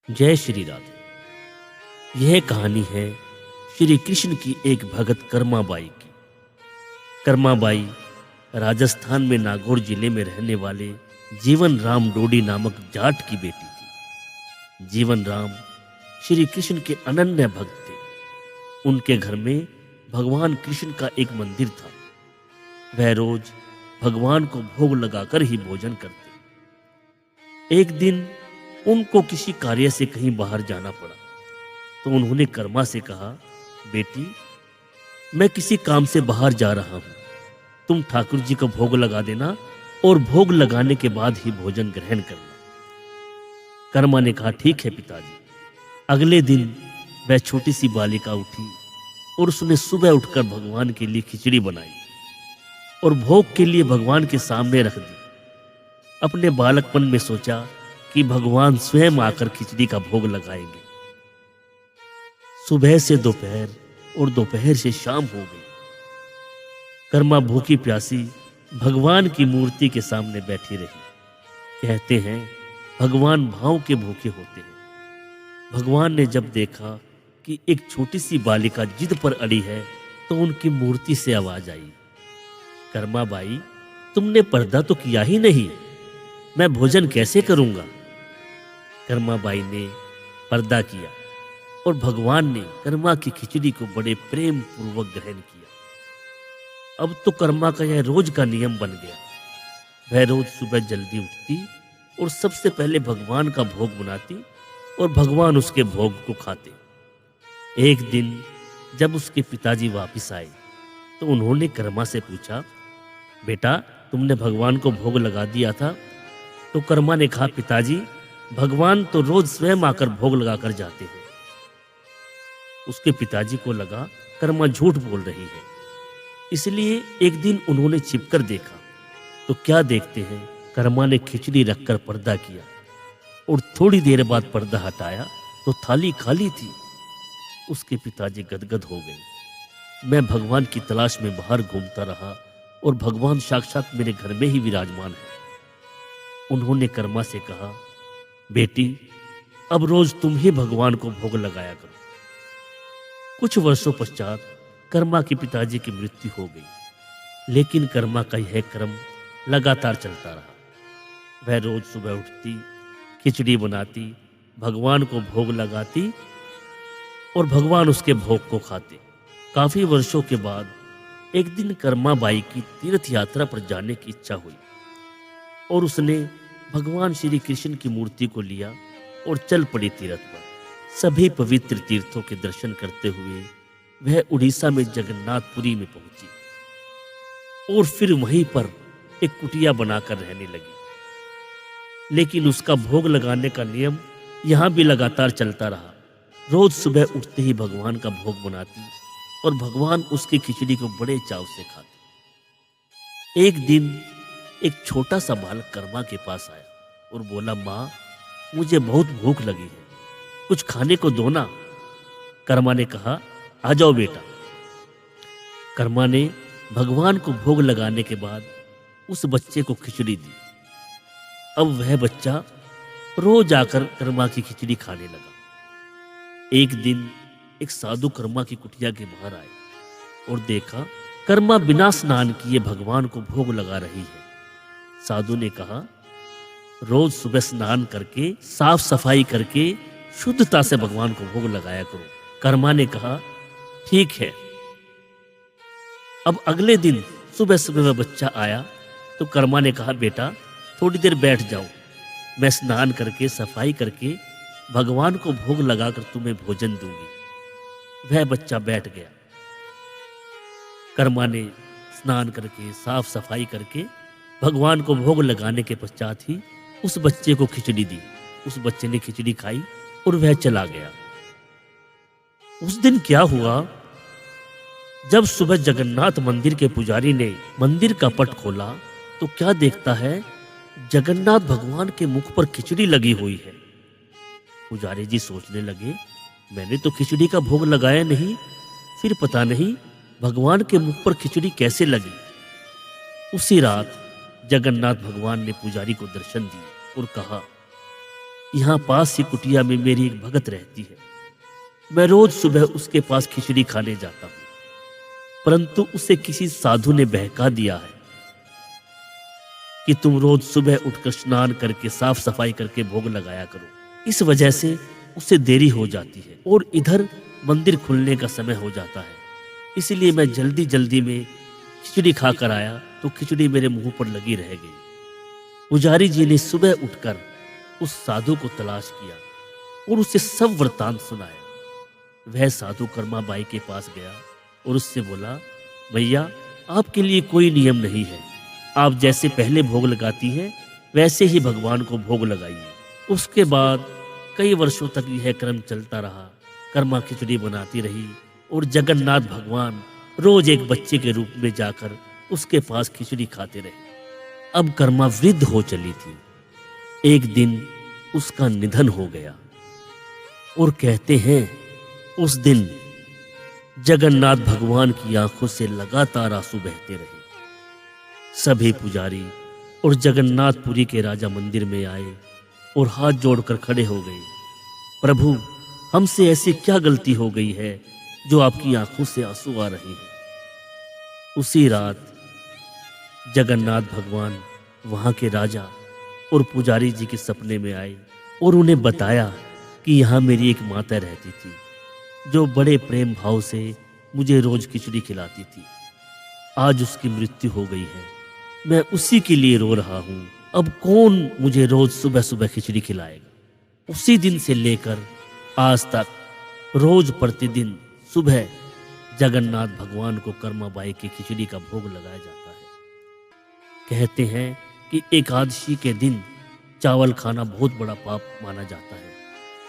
जय श्री राधे। यह कहानी है श्री कृष्ण की एक भगत कर्माबाई की। कर्माबाई राजस्थान में नागौर जिले में रहने वाले जीवन राम डोडी नामक जाट की बेटी थी। जीवन राम श्री कृष्ण के अनन्य भक्त थे। उनके घर में भगवान कृष्ण का एक मंदिर था। वह रोज भगवान को भोग लगाकर ही भोजन करते। एक दिन उनको किसी कार्य से कहीं बाहर जाना पड़ा, तो उन्होंने कर्मा से कहा, बेटी, मैं किसी काम से बाहर जा रहा हूं, तुम ठाकुर जी को भोग लगा देना और भोग लगाने के बाद ही भोजन ग्रहण करना। कर्मा ने कहा, ठीक है पिताजी। अगले दिन वह छोटी सी बालिका उठी और उसने सुबह उठकर भगवान के लिए खिचड़ी बनाई और भोग के लिए भगवान के सामने रख दी। अपने बालकपन में सोचा कि भगवान स्वयं आकर खिचड़ी का भोग लगाएंगे। सुबह से दोपहर और दोपहर से शाम हो गई। कर्मा भूखी प्यासी भगवान की मूर्ति के सामने बैठी रही। कहते हैं भगवान भाव के भूखे होते हैं। भगवान ने जब देखा कि एक छोटी सी बालिका जिद पर अड़ी है, तो उनकी मूर्ति से आवाज आई, कर्मा बाई, तुमने पर्दा तो किया ही नहीं, मैं भोजन कैसे करूंगा। कर्माबाई ने पर्दा किया और भगवान ने कर्मा की खिचड़ी को बड़े प्रेम पूर्वक ग्रहण किया। अब तो कर्मा का यह रोज का नियम बन गया। वह रोज सुबह जल्दी उठती और सबसे पहले भगवान का भोग बनाती और भगवान उसके भोग को खाते। एक दिन जब उसके पिताजी वापस आए, तो उन्होंने कर्मा से पूछा, बेटा, तुमने भगवान को भोग लगा दिया था। तो कर्मा ने कहा, पिताजी, भगवान तो रोज स्वयं आकर भोग लगाकर जाते हैं। उसके पिताजी को लगा कर्मा झूठ बोल रही है, इसलिए एक दिन उन्होंने छिपकर देखा। तो क्या देखते हैं, कर्मा ने खिचड़ी रखकर पर्दा किया और थोड़ी देर बाद पर्दा हटाया तो थाली खाली थी। उसके पिताजी गदगद हो गए। मैं भगवान की तलाश में बाहर घूमता रहा और भगवान साक्षात मेरे घर में ही विराजमान है। उन्होंने कर्मा से कहा, बेटी, अब रोज तुम ही भगवान को भोग लगाया करो। कुछ वर्षों पश्चात कर्मा के पिताजी की मृत्यु हो गई, लेकिन कर्मा का यह क्रम लगातार चलता रहा। वह रोज सुबह उठती, खिचड़ी बनाती, भगवान को भोग लगाती और भगवान उसके भोग को खाते। काफी वर्षों के बाद एक दिन कर्मा बाई की तीर्थ यात्रा पर जाने की इच्छा हुई और उसने भगवान श्री कृष्ण की मूर्ति को लिया और चल पड़ी तीर्थ पर। सभी पवित्र तीर्थों के दर्शन करते हुए वह उड़ीसा में जगन्नाथपुरी में पहुंची और फिर वहीं पर एक कुटिया बनाकर रहने लगी। लेकिन उसका भोग लगाने का नियम यहां भी लगातार चलता रहा। रोज सुबह उठते ही भगवान का भोग बनाती और भगवान उसकी खिचड़ी को बड़े चाव से खाते। एक दिन एक छोटा सा बालक कर्मा के पास आया और बोला, माँ, मुझे बहुत भूख लगी है, कुछ खाने को दो ना। कर्मा ने कहा, आ जाओ बेटा। कर्मा ने भगवान को भोग लगाने के बाद उस बच्चे को खिचड़ी दी। अब वह बच्चा रोज आकर कर्मा की खिचड़ी खाने लगा। एक दिन एक साधु कर्मा की कुटिया के बाहर आए और देखा कर्मा बिना स्नान किए भगवान को भोग लगा रही है। साधु ने कहा, रोज सुबह स्नान करके साफ सफाई करके शुद्धता से भगवान को भोग लगाया करो। कर्मा ने कहा, ठीक है। अब अगले दिन सुबह सुबह वह बच्चा आया तो कर्मा ने कहा, बेटा, थोड़ी देर बैठ जाओ, मैं स्नान करके सफाई करके भगवान को भोग लगाकर तुम्हें भोजन दूंगी। वह बच्चा बैठ गया। कर्मा ने स्नान करके साफ सफाई करके भगवान को भोग लगाने के पश्चात ही उस बच्चे को खिचड़ी दी। उस बच्चे ने खिचड़ी खाई और वह चला गया। उस दिन क्या हुआ, जब सुबह जगन्नाथ मंदिर के पुजारी ने मंदिर का पट खोला तो क्या देखता है, जगन्नाथ भगवान के मुख पर खिचड़ी लगी हुई है। पुजारी जी सोचने लगे, मैंने तो खिचड़ी का भोग लगाया नहीं, फिर पता नहीं भगवान के मुख पर खिचड़ी कैसे लगी। उसी रात जगन्नाथ भगवान ने पुजारी को दर्शन दिए और कहा, यहाँ पास ही कुटिया में मेरी एक भगत रहती है। मैं रोज सुबह उसके पास खिचड़ी खाने जाता हूँ, परंतु उसे किसी साधु ने बहका दिया है कि तुम रोज सुबह उठकर स्नान करके साफ सफाई करके भोग लगाया करो। इस वजह से उसे देरी हो जाती है और इधर मंदिर खुलने का समय हो जाता है। इसलिए मैं जल्दी जल्दी में खिचड़ी खाकर आया तो खिचड़ी मेरे मुंह पर लगी रह गई। पुजारी जी ने सुबह उठकर उस साधु को तलाश किया और उसे सब वृतांत सुनाया। वह साधु कर्मा बाई के पास गया और उससे बोला, भैया आपके लिए कोई नियम नहीं है, आप जैसे पहले भोग लगाती हैं वैसे ही भगवान को भोग लगाइए। उसके बाद कई वर्षों तक यह क्रम चलता रहा। कर्मा खिचड़ी बनाती रही और जगन्नाथ भगवान रोज एक बच्चे के रूप में जाकर उसके पास खिचड़ी खाते रहे। अब कर्मा वृद्ध हो चली थी। एक दिन उसका निधन हो गया और कहते हैं उस दिन जगन्नाथ भगवान की आंखों से लगातार आंसू बहते रहे। सभी पुजारी और जगन्नाथपुरी के राजा मंदिर में आए और हाथ जोड़कर खड़े हो गए, प्रभु हमसे ऐसी क्या गलती हो गई है जो आपकी आंखों से आंसू आ रहे हैं। उसी रात जगन्नाथ भगवान वहां के राजा और पुजारी जी के सपने में आए और उन्हें बताया कि यहाँ मेरी एक माता रहती थी जो बड़े प्रेम भाव से मुझे रोज खिचड़ी खिलाती थी। आज उसकी मृत्यु हो गई है, मैं उसी के लिए रो रहा हूँ। अब कौन मुझे रोज सुबह सुबह खिचड़ी खिलाएगा। उसी दिन से लेकर आज तक रोज प्रतिदिन सुबह जगन्नाथ भगवान को कर्माबाई की खिचड़ी का भोग लगाया जाता है। कहते हैं कि एकादशी के दिन चावल खाना बहुत बड़ा पाप माना जाता है,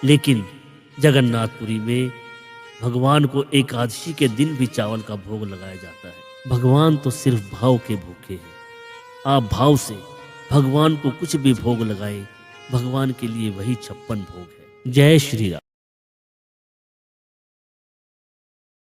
लेकिन जगन्नाथपुरी में भगवान को एकादशी के दिन भी चावल का भोग लगाया जाता है। भगवान तो सिर्फ भाव के भूखे हैं। आप भाव से भगवान को कुछ भी भोग लगाए, भगवान के लिए वही 56 भोग है। जय श्री राम।